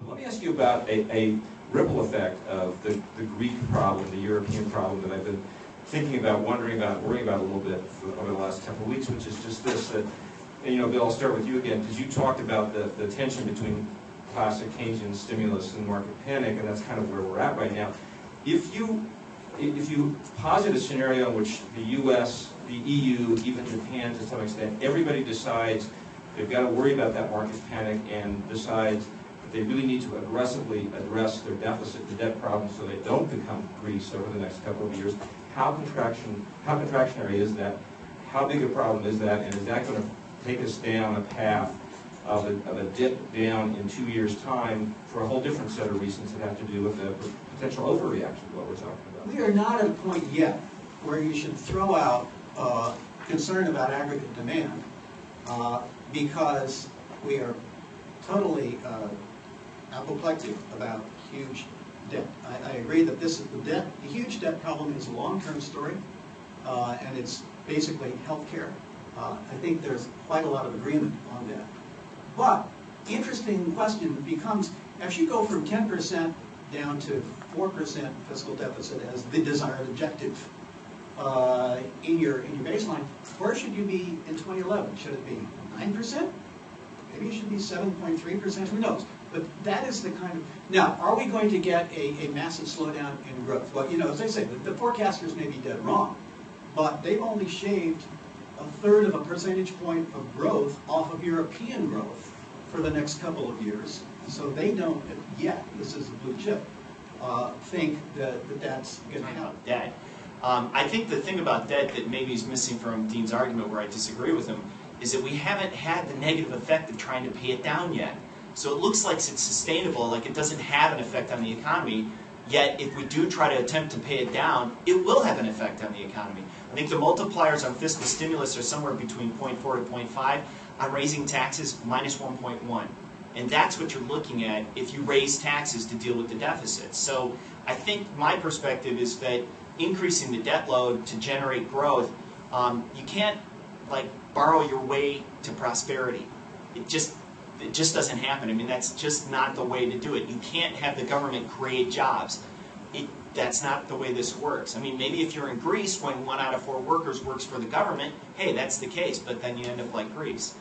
Let me ask you about a ripple effect of the Greek problem, the European problem that I've been thinking about, wondering about, worrying about a little bit over the last couple of weeks, which is just this, that, and, you know, Bill, I'll start with you again, because you talked about the tension between classic Keynesian stimulus and market panic, and that's kind of where we're at right now. If you posit a scenario in which the U.S., the EU, even Japan to some extent, everybody decides they've got to worry about that market panic and decides that they really need to aggressively address their deficit, the debt problem, so they don't become Greece over the next couple of years, how contractionary is that? How big a problem is that? And is that going to take us down a path of a dip down in 2 years' time for a whole different set of reasons that have to do with the potential overreaction to what we're talking about? We are not at a point yet where you should throw out concern about aggregate demand because we are totally apoplectic about huge debt. I agree that this is the huge debt problem is a long-term story, and it's basically healthcare. I think there's quite a lot of agreement on that. But interesting question becomes, as you go from 10% down to 4% fiscal deficit as the desired objective in your baseline, where should you be in 2011? Should it be 9%? Maybe it should be 7.3%, who knows? But that is the kind of... Now, are we going to get a massive slowdown in growth? Well, you know, as I say, the forecasters may be dead wrong, but they've only shaved 1/3 of a percentage point of growth off of European growth for the next couple of years. So they don't yet, this is a blue chip, think that that's going to happen. Debt. I think the thing about debt that maybe is missing from Dean's argument, where I disagree with him, is that we haven't had the negative effect of trying to pay it down yet. So it looks like it's sustainable, like it doesn't have an effect on the economy, yet if we do try to attempt to pay it down, it will have an effect on the economy. I think the multipliers on fiscal stimulus are somewhere between 0.4 to 0.5. On raising taxes, minus 1.1. And that's what you're looking at if you raise taxes to deal with the deficit. So I think my perspective is that increasing the debt load to generate growth, you can't like borrow your way to prosperity. It just doesn't happen. I mean, that's just not the way to do it. You can't have the government create jobs. That's not the way this works. I mean, maybe if you're in Greece, when 1 out of 4 workers works for the government, hey, that's the case, but then you end up like Greece.